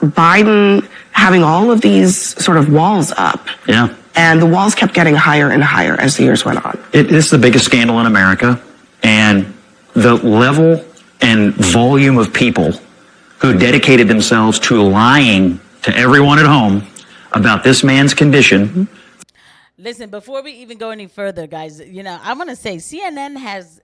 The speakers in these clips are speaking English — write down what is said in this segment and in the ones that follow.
Biden having all of these sort of walls up. Yeah. And the walls kept getting higher and higher as the years went on. This is the biggest scandal in America. And the level and volume of people who dedicated themselves to lying to everyone at home about this man's condition. Listen, before we even go any further, guys, I want to say CNN has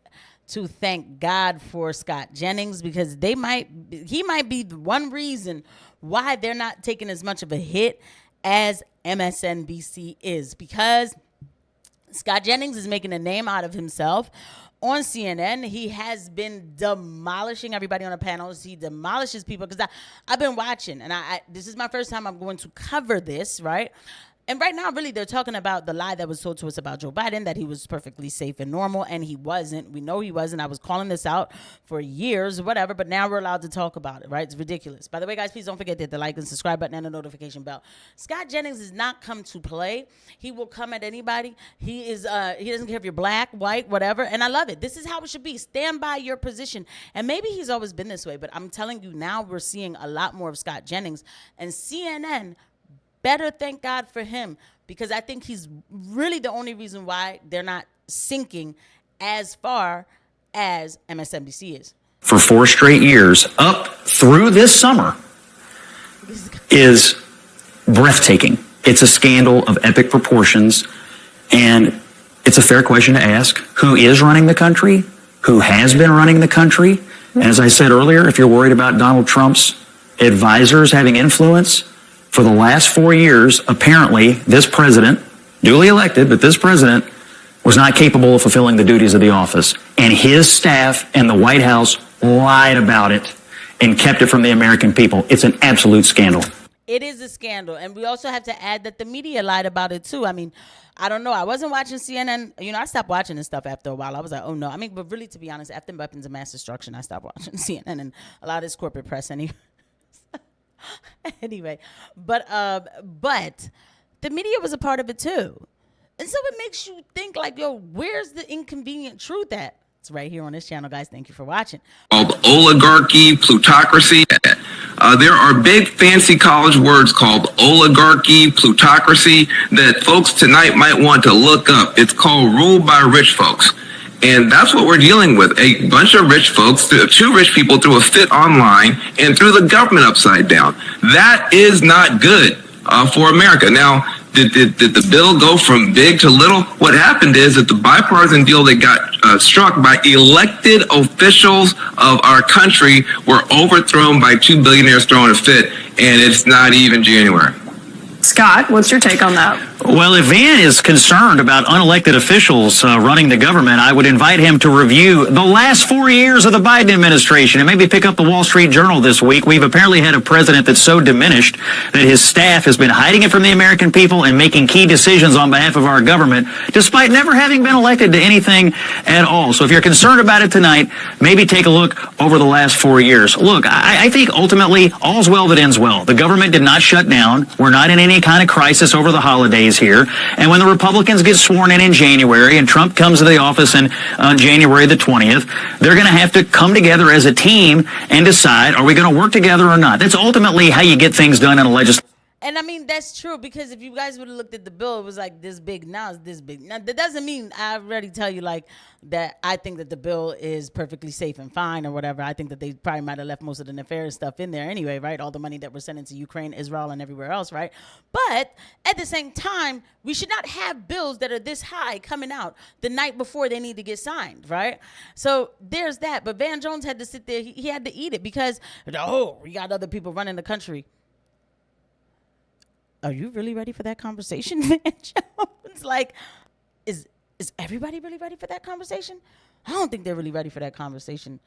to thank God for Scott Jennings, because he might be the one reason why they're not taking as much of a hit as MSNBC is, because Scott Jennings is making a name out of himself on CNN. He has been demolishing everybody on the panels. He demolishes people, because I've been watching, and this is my first time I'm going to cover this, right? And right now, really, they're talking about the lie that was told to us about Joe Biden, that he was perfectly safe and normal, and he wasn't. We know he wasn't. I was calling this out for years, whatever, but now we're allowed to talk about it, right? It's ridiculous. By the way, guys, please don't forget to hit the like and subscribe button and the notification bell. Scott Jennings does not come to play. He will come at anybody. He doesn't care if you're black, white, whatever, and I love it. This is how it should be. Stand by your position. And maybe he's always been this way, but I'm telling you, now we're seeing a lot more of Scott Jennings, and CNN better thank God for him, because I think he's really the only reason why they're not sinking as far as MSNBC is. For 4 straight years, up through this summer, is breathtaking. It's a scandal of epic proportions, and it's a fair question to ask: who is running the country? Who has been running the country? And as I said earlier, if you're worried about Donald Trump's advisors having influence, for the last 4 years, apparently, this president, duly elected, but this president was not capable of fulfilling the duties of the office. And his staff and the White House lied about it and kept it from the American people. It's an absolute scandal. It is a scandal. And we also have to add that the media lied about it, too. I mean, I don't know. I wasn't watching CNN. I stopped watching this stuff after a while. I was like, oh, no. I mean, but really, to be honest, after weapons of mass destruction, I stopped watching CNN and a lot of this corporate press anyway. Anyway, but the media was a part of it too, and so it makes you think like, yo, where's the inconvenient truth at? It's right here on this channel, guys. Thank you for watching. Called oligarchy, plutocracy. There are big fancy college words called oligarchy, plutocracy that folks tonight might want to look up. It's called rule by rich folks. And that's what we're dealing with. A bunch of rich folks, 2 rich people threw a fit online and threw the government upside down. That is not good for America. Now, did the bill go from big to little? What happened is that the bipartisan deal that got struck by elected officials of our country were overthrown by 2 billionaires throwing a fit, and it's not even January. Scott, what's your take on that? Well, if Van is concerned about unelected officials running the government, I would invite him to review the last 4 years of the Biden administration and maybe pick up the Wall Street Journal this week. We've apparently had a president that's so diminished that his staff has been hiding it from the American people and making key decisions on behalf of our government, despite never having been elected to anything at all. So if you're concerned about it tonight, maybe take a look over the last 4 years. Look, I think ultimately all's well that ends well. The government did not shut down. We're not in any kind of crisis over the holidays here. And when the Republicans get sworn in January and Trump comes to the office on January the 20th, they're going to have to come together as a team and decide, are we going to work together or not? That's ultimately how you get things done in a legislature. And I mean, that's true, because if you guys would have looked at the bill, it was like this big. Now it's this big. Now, that doesn't mean I already tell you like that I think that the bill is perfectly safe and fine or whatever. I think that they probably might have left most of the nefarious stuff in there anyway, right? All the money that we're sending to Ukraine, Israel, and everywhere else, right? But at the same time, we should not have bills that are this high coming out the night before they need to get signed, right? So there's that. But Van Jones had to sit there. He had to eat it because, we got other people running the country. Are you really ready for that conversation, Van Jones? Like, is everybody really ready for that conversation? I don't think they're really ready for that conversation.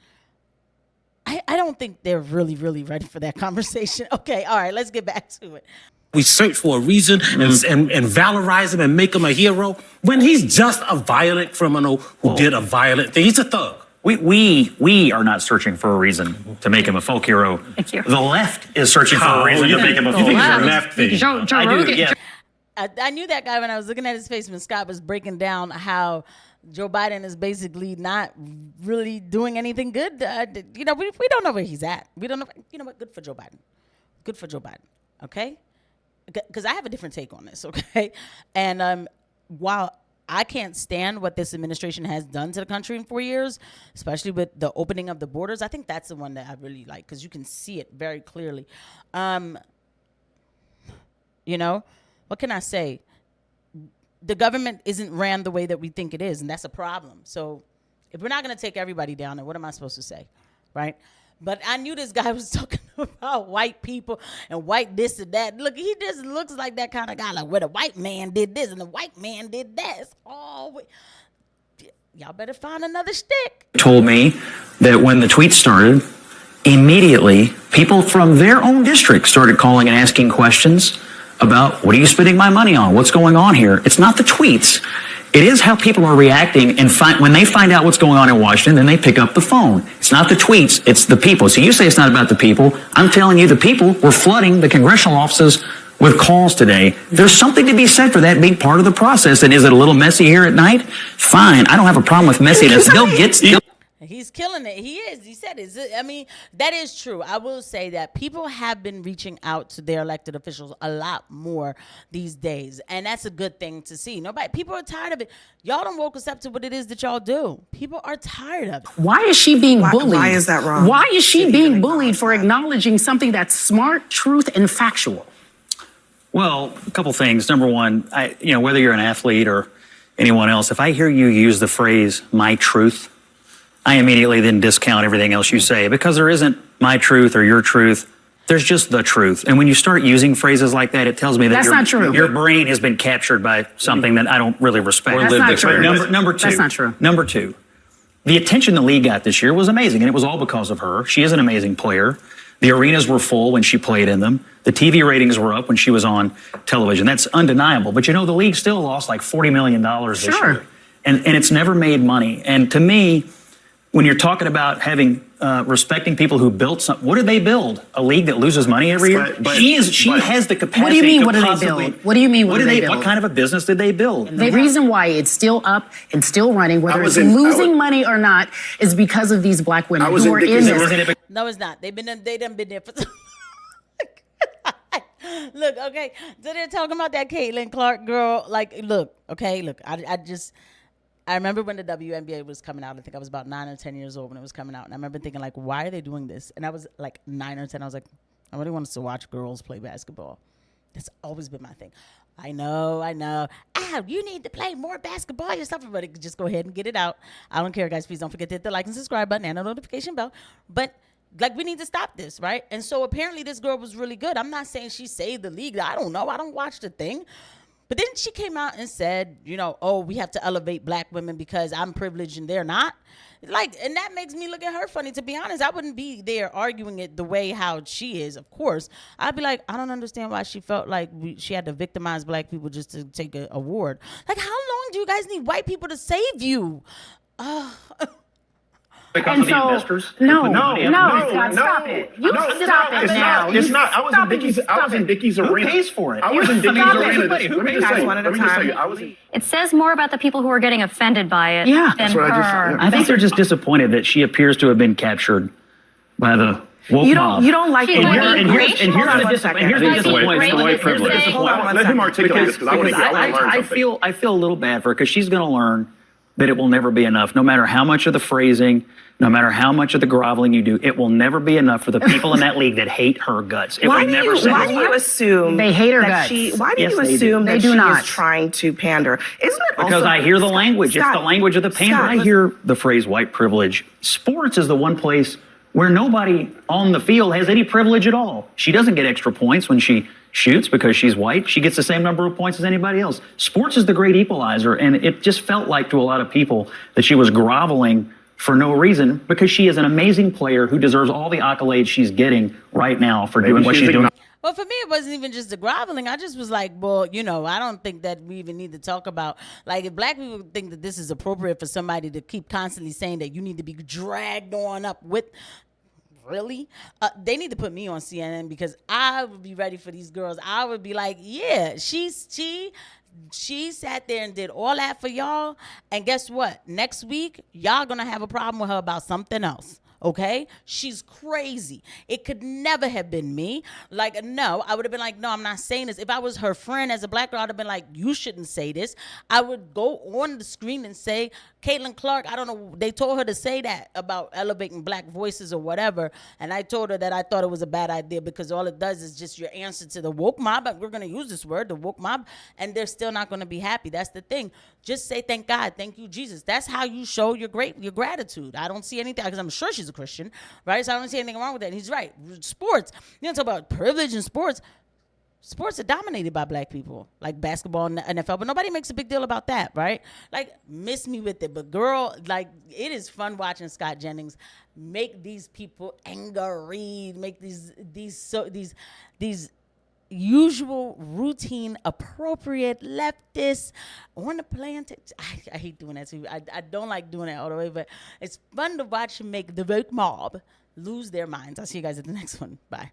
I don't think they're really, really ready for that conversation. Okay, all right, let's get back to it. We search for a reason and valorize him and make him a hero when he's just a violent criminal who did a violent thing. He's a thug. We are not searching for a reason to make him a folk hero. Thank you. The left is searching for a reason to make him a folk You think hero. it's a left thing? Joe I Rogan. do, yeah. I knew that guy when I was looking at his face when Scott was breaking down how Joe Biden is basically not really doing anything good. We don't know where he's at. We don't know. You know what? Good for Joe Biden. good for Joe Biden. Okay, because I have a different take on this. Okay, and while I can't stand what this administration has done to the country in 4 years, especially with the opening of the borders. I think that's the one that I really like because you can see it very clearly. You know, what can I say? The government isn't ran the way that we think it is, and that's a problem. So if we're not going to take everybody down, then what am I supposed to say, right? But I knew this guy was talking about white people and white this and that. Look, he just looks like that kind of guy, like where the white man did this and the white man did that. It's all y'all better find another stick. Told me that when the tweets started, immediately people from their own district started calling and asking questions about what are you spending my money on? What's going on here? It's not the tweets. It is how people are reacting, and when they find out what's going on in Washington, then they pick up the phone. It's not the tweets, it's the people. So you say it's not about the people. I'm telling you, the people were flooding the congressional offices with calls today. There's something to be said for that being part of the process. And is it a little messy here at night? Fine. I don't have a problem with messiness. He's killing it. He is. He said it. I mean, that is true. I will say that people have been reaching out to their elected officials a lot more these days. And that's a good thing to see. People are tired of it. Y'all don't woke us up to what it is that y'all do. People are tired of it. Why is she being bullied? Why is that wrong? Why is she being bullied for acknowledging something that's smart, truth, and factual? Well, a couple things. Number one, whether you're an athlete or anyone else, if I hear you use the phrase "my truth," I immediately then discount everything else you say because there isn't my truth or your truth. There's just the truth. And when you start using phrases like that, it tells me that not true. Your brain has been captured by something that I don't really respect. That's not true. Number two. That's not true. Number two, the attention the league got this year was amazing, and it was all because of her. She is an amazing player. The arenas were full when she played in them. The TV ratings were up when she was on television. That's undeniable. But the league still lost like $40 million this year. And it's never made money. And to me, when you're talking about having respecting people who built something, what did they build? A league that loses money every year? She has the capacity. What do you mean? What did they build? What do you mean? What did they build? What kind of a business did they build? The reason why it's still up and still running, whether it's losing money or not, is because of these black women who are in this. No, it's not. They done been there for. Look, okay. So they're talking about that Caitlin Clark girl. Like, look. I remember when the WNBA was coming out. I think I was about 9 or 10 years old when it was coming out. And I remember thinking, like, why are they doing this? And I was like 9 or 10. I was like, I really want us to watch girls play basketball. That's always been my thing. I know. You need to play more basketball yourself. Everybody just go ahead and get it out. I don't care, guys. Please don't forget to hit the like and subscribe button and the notification bell. But, like, we need to stop this, right? And so apparently this girl was really good. I'm not saying she saved the league. I don't know. I don't watch the thing. But then she came out and said, we have to elevate black women because I'm privileged and they're not. Like, and that makes me look at her funny. To be honest, I wouldn't be there arguing it the way how she is, of course. I'd be like, I don't understand why she felt like she had to victimize black people just to take an award. Like, how long do you guys need white people to save you? Because of the investors? No, Scott, stop it. You stop it now. It's not. I was in Dickie's arena. Who pays for it? I was in Dickie's arena. Let me just tell you. It says more about the people who are getting offended by it than her. I think they're just disappointed that she appears to have been captured by the woke mob. You don't like it. And here's the disappointment. The white privilege. Let him articulate this because I want to learn something. I feel a little bad for her because she's going to learn that it will never be enough. No matter how much of the phrasing, no matter how much of the groveling you do, it will never be enough for the people in that league that hate her guts. Why do you assume they hate her guts? Why do you assume that she is trying to pander? Isn't it because I hear the language. It's the language of the pander. I hear the phrase white privilege. Sports is the one place where nobody on the field has any privilege at all. She doesn't get extra points when she shoots because she's white. She gets the same number of points as anybody else. Sports is the great equalizer, and it just felt like to a lot of people that she was groveling for no reason because she is an amazing player who deserves all the accolades she's getting right now for doing what she's doing. Well, for me, it wasn't even just the groveling. I just was like, well, I don't think that we even need to talk about, like, if black people think that this is appropriate for somebody to keep constantly saying that you need to be dragged on up with, really? They need to put me on CNN because I would be ready for these girls. I would be like, yeah, she sat there and did all that for y'all. And guess what? Next week, y'all going to have a problem with her about something else. Okay, she's crazy. It could never have been me. Like, no, I would have been like, no, I'm not saying this. If I was her friend as a black girl, I'd have been like, you shouldn't say this. I would go on the screen and say, Caitlin Clark, I don't know, they told her to say that about elevating black voices or whatever. And I told her that I thought it was a bad idea because all it does is just your answer to the woke mob. We're going to use this word, the woke mob, and they're still not going to be happy. That's the thing. Just say, thank God, thank you, Jesus. That's how you show your gratitude. I don't see anything, because I'm sure she's a Christian, right? So I don't see anything wrong with that. And he's right. Sports, you don't talk about privilege in sports. Sports are dominated by black people, like basketball and the NFL, but nobody makes a big deal about that, right? Like, miss me with it. But girl, like, it is fun watching Scott Jennings make these people angry, make these usual, routine, appropriate leftists on the plantation. I hate doing that too. I don't like doing that all the way, but it's fun to watch him make the woke mob lose their minds. I'll see you guys at the next one. Bye.